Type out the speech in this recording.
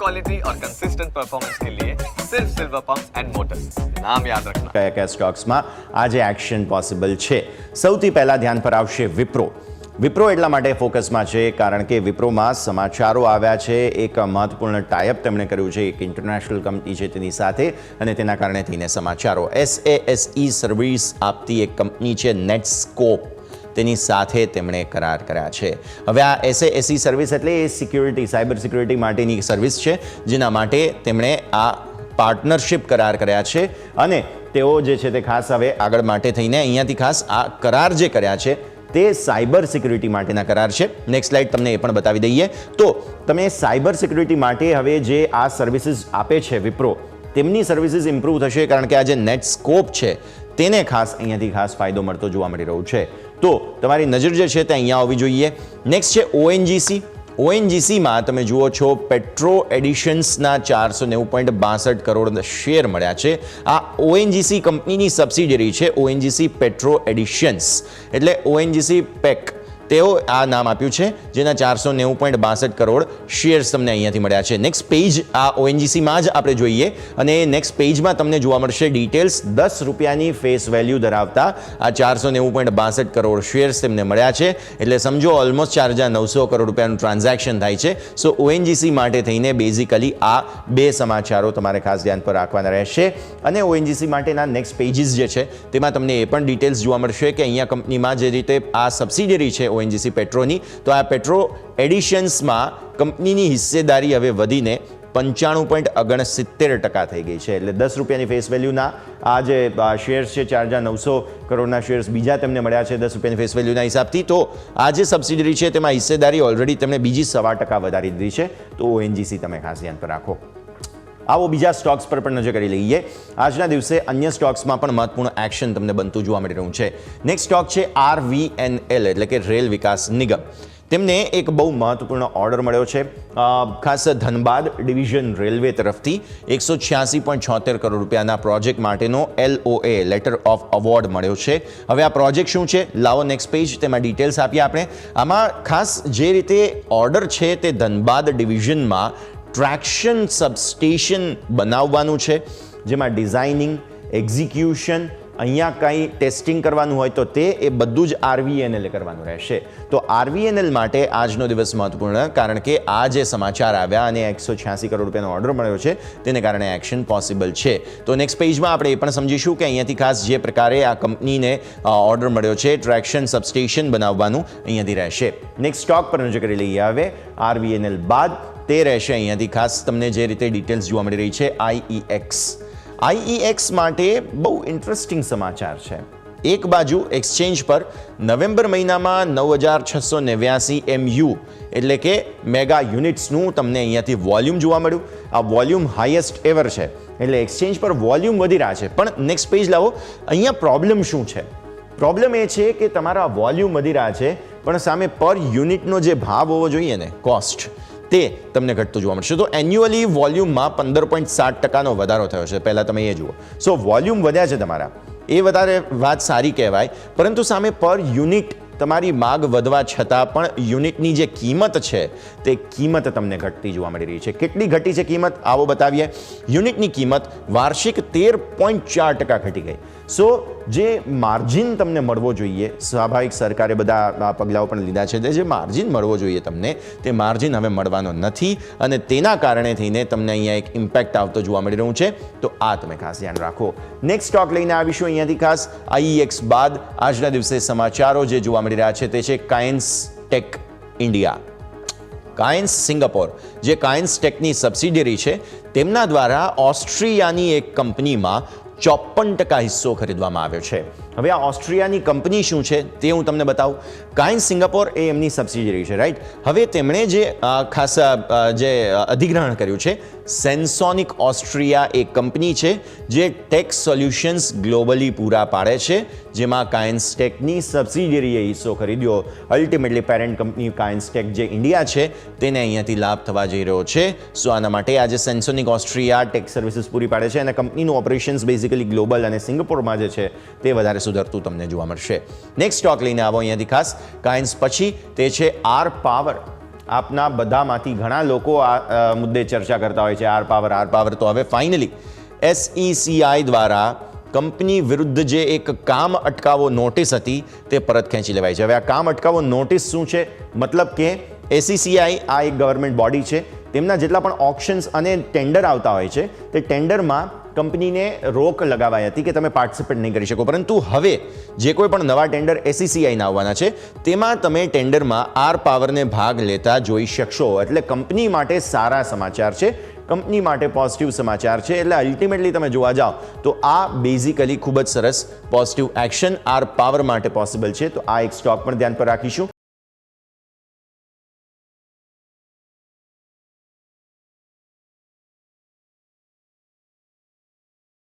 Quality और consistent performance के लिए सिर्फ सिल्वर पंप्स एंड मोटर्स, नाम याद रखना। કયા સ્ટોક્સમાં આજે એક્શન પોસિબલ છે? સૌથી પહેલા ધ્યાન પર આવશે વિપ્રો. વિપ્રો એટલા માટે ફોકસમાં છે કારણ કે વિપ્રોમાં સમાચારો આવ્યા છે. એક મહત્વપૂર્ણ ટાઈઅપ તેમણે કર્યું છે એક ઇન્ટરનેશનલ કંપની છે તેની સાથે, અને તેના કારણે થઈને સમાચારો. SASE સર્વિસ આપતી એક કંપની છે નેટસ્કોપ, તેની સાથે તેમણે કરાર કર્યા છે. હવે આ SASE સર્વિસ એટલે એ સિક્યુરિટી, સાયબર સિક્યુરિટી માટેની સર્વિસ છે, જેના માટે તેમણે આ પાર્ટનરશિપ કરાર કર્યા છે. અને તેઓ જે છે તે ખાસ હવે આગળ માટે થઈને અહીંયાથી ખાસ આ કરાર જે કર્યા છે તે સાયબર સિક્યુરિટી માટેના કરાર છે. નેક્સ્ટ સ્લાઇડ તમને એ પણ બતાવી દઈએ. તો તમે સાયબર સિક્યુરિટી માટે હવે જે આ સર્વિસીસ આપે છે વિપ્રો, તેમની સર્વિસીસ ઇમ્પ્રૂવ થશે કારણ કે આ જે નેટસ્કોપ છે તેને ખાસ અહીંયાથી ખાસ ફાયદો મળતો જોવા મળી રહ્યો છે. તો તમારી નજર જે છે તે અહીંયા આવવી જોઈએ. નેક્સ્ટ છે ONGC. ONGCમાં તમે જુઓ છો પેટ્રો એડિશન્સના 490.62 કરોડ શેર મળ્યા છે. આ ONGC કંપનીની સબસિડિયરી છે, ONGC પેટ્રો એડિશન્સ, એટલે ONGC પેક તેઓ આ નામ આપ્યું છે, જેના 490.62 કરોડ શેર્સ તમને અહીંયાથી મળ્યા છે. નેક્સ્ટ પેજ આ ONGCમાં જ આપણે જોઈએ, અને નેક્સ્ટ પેજમાં તમને જોવા મળશે ડિટેલ્સ. 10 રૂપિયાની ફેસ વેલ્યુ ધરાવતા આ 490.62 કરોડ શેર્સ તેમને મળ્યા છે, એટલે સમજો ઓલમોસ્ટ 4,900 કરોડ રૂપિયાનું ટ્રાન્ઝેક્શન થાય છે. સો ONGC માટે થઈને બેઝિકલી આ બે સમાચારો તમારે ખાસ ધ્યાન પર રાખવાના રહેશે. અને ONGC માટેના નેક્સ્ટ પેજીસ જે છે તેમાં તમને એ પણ ડિટેલ્સ જોવા મળશે કે અહીંયા કંપનીમાં જે રીતે આ સબસિડિયરી છે ONGC પેટ્રોની, તો આ પેટ્રો એડિશન્સમાં કંપનીની હિસ્સેદારી હવે વધીને 95.69% થઈ ગઈ છે. એટલે 10 રૂપિયાની ફેસ વેલ્યુના આ જે શેર્સ છે 4,900 કરોડના શેર્સ બીજા તેમને મળ્યા છે 10 રૂપિયાની ફેસ વેલ્યુના હિસાબથી. તો આ જે સબસિડિયરી છે તેમાં હિસ્સેદારી ઓલરેડી તેમણે બીજી 1.25% વધારી દીધી છે. તો ONGC તમે ખાસ ધ્યાન પર રાખો. આવો બીજા સ્ટોક્સ પર પણ નજર કરી લઈએ. આજના દિવસે અન્ય સ્ટોક્સમાં પણ મહત્વપૂર્ણ એક્શન તમને બનતું જોવા મળી રહ્યું છે. નેક્સ્ટ સ્ટોક છે RVNL એટલે કે રેલ વિકાસ નિગમ. તેમને એક બહુ મહત્વપૂર્ણ ઓર્ડર મળ્યો છે, ખાસ ધનબાદ ડિવિઝન રેલવે તરફથી 186.76 કરોડ રૂપિયાના પ્રોજેક્ટ માટેનો LOA લેટર ઓફ અવોર્ડ મળ્યો છે. હવે આ પ્રોજેક્ટ શું છે? લાવો નેક્સ્ટ પેજ, તેમાં ડિટેલ્સ આપીએ આપણે. આમાં ખાસ જે રીતે ઓર્ડર છે તે ધનબાદ ડિવિઝનમાં ટ્રેક્શન સબસ્ટેશન બનાવવાનું છે, જેમાં ડિઝાઇનિંગ, એક્ઝિક્યુશન, અહીંયા કંઈ ટેસ્ટિંગ કરવાનું હોય તો તે એ બધું જ RVNL કરવાનું રહેશે. તો RVNL માટે આજનો દિવસ મહત્વપૂર્ણ, કારણ કે આ જે સમાચાર આવ્યા અને 186 કરોડ રૂપિયાનો ઓર્ડર મળ્યો છે તેને કારણે એક્શન પોસિબલ છે. તો નેક્સ્ટ પેજમાં આપણે એ પણ સમજીશું કે અહીંયાથી ખાસ જે પ્રકારે આ કંપનીને ઓર્ડર મળ્યો છે ટ્રેક્શન સબસ્ટેશન બનાવવાનું અહીંયાથી રહેશે. નેક્સ્ટ સ્ટોક પર નજર કરી લઈએ. હવે RVNL બાદ તે રહેશે અહીંયાથી ખાસ તમને જે રીતે ડિટેલ્સ જોવા મળી રહી છે IEX. IEX માટે બહુ ઇન્ટરેસ્ટિંગ સમાચાર છે. એક બાજુ એક્સચેન્જ પર નવેમ્બર મહિનામાં 9,689 MU એટલે કે મેગા યુનિટ્સનું તમને અહીંયાથી વોલ્યુમ જોવા મળ્યું. આ વોલ્યુમ હાઈએસ્ટ એવર છે, એટલે એક્સચેન્જ પર વોલ્યુમ વધી રહ્યા છે. પણ નેક્સ્ટ પેજ લાવો. અહીંયા પ્રોબ્લેમ શું છે? પ્રોબ્લેમ એ છે કે તમારા વોલ્યુમ વધી રહ્યા છે, પણ સામે પર યુનિટનો જે ભાવ હોવો જોઈએ ને, કોસ્ટ, તે તમને ઘટતું જોવા મળશે. તો એન્યુઅલી વોલ્યુમમાં 15.7% વધારો થયો છે. પહેલાં તમે એ જુઓ. સો વોલ્યુમ વધ્યા છે તમારા, એ વધારે વાત સારી કહેવાય, પરંતુ સામે પર યુનિટ તમારી માગ વધવા છતાં પણ યુનિટની જે કિંમત છે તે કિંમત તમને ઘટતી જોવા મળી રહી છે. કેટલી ઘટી છે કિંમત? આવો બતાવીએ. યુનિટની કિંમત વાર્ષિક 13.4% ઘટી ગઈ. સો જે માર્જિન તમને મળવો જોઈએ, સ્વાભાવિક સરકારે બધા પગલાઓ પણ લીધા છે, જે માર્જિન મળવો જોઈએ તમને, તે માર્જિન હવે મળવાનો નથી, અને તેના કારણે થઈને તમને અહીંયા એક ઇમ્પેક્ટ આવતો જોવા મળી રહ્યું છે. તો આ તમે ખાસ ધ્યાન રાખો. નેક્સ્ટ સ્ટોક લઈને આવીશું અહીંયાથી ખાસ IEX બાદ આજના દિવસે સમાચારો જે જોવા મળી રહ્યા છે તે છે કાયન્સ ટેક ઇન્ડિયા. કાયન્સ સિંગાપોર, જે કાયન્સ ટેકની સબસિડિયરી છે, તેમના દ્વારા ઓસ્ટ્રિયાની એક કંપનીમાં 54% હિસ્સો ખરીદવામાં આવ્યો છે. હવે આ ઓસ્ટ્રિયાની કંપની શું છે તે હું તમને બતાવું. કાયન્સ સિંગાપોર એ એમની સબસિડિયરી છે, રાઈટ. હવે તેમણે જે ખાસ જે અધિગ્રહણ કર્યું છે, સેન્સોનિક ઓસ્ટ્રિયા એક કંપની છે જે ટેક સોલ્યુશન્સ ગ્લોબલી પૂરા પાડે છે, જેમાં કાયન્સ ટેકની સબસિડિયરીએ હિસ્સો ખરીદ્યો. અલ્ટિમેટલી પેરેન્ટ કંપની કાયન્સ ટેક જે ઇન્ડિયા છે તેને અહીંયાથી લાભ થવા જઈ રહ્યો છે. સો આના માટે આજે સેન્સોનિક ઓસ્ટ્રિયા ટેક સર્વિસીસ પૂરી પાડે છે, અને કંપનીનું ઓપરેશન્સ બેઝિકલી ગ્લોબલ અને સિંગાપોરમાં જે છે તે વધારે સુધરતું તમને જોવા મળશે. નેક્સ્ટ સ્ટોક લઈને આવો અહીંયાથી ખાસ કાયન્સ પછી, તે છે R પાવર. આપના બધામાંથી ઘણા લોકો આ મુદ્દે ચર્ચા કરતા હોય છે આર પાવર. તો હવે ફાઇનલી SECI દ્વારા કંપની વિરુદ્ધ જે એક કામ અટકાવો નોટિસ હતી તે પરત ખેંચી લેવાય છે. હવે આ કામ અટકાવો નોટિસ શું છે? મતલબ કે SECI આ એક ગવર્મેન્ટ બોડી છે, તેમના જેટલા પણ ઓપ્શન્સ અને ટેન્ડર આવતા હોય છે તે ટેન્ડરમાં કંપનીને રોક લગાવાઈ હતી કે તમે પાર્ટિસિપેટ નહીં કરી શકો. પરંતુ હવે જે કોઈ પણ નવા ટેન્ડર SECIના આવવાના છે તેમાં તમે ટેન્ડરમાં આર પાવરને ભાગ લેતા જોઈ શકશો. એટલે કંપની માટે સારા સમાચાર છે, કંપની માટે પોઝિટિવ સમાચાર છે. એટલે અલ્ટિમેટલી તમે જોવા જાઓ તો આ બેઝિકલી ખૂબ જ સરસ પોઝિટિવ એક્શન આર પાવર માટે પોસિબલ છે. તો આ એક સ્ટોક પણ ધ્યાન પર રાખીશું.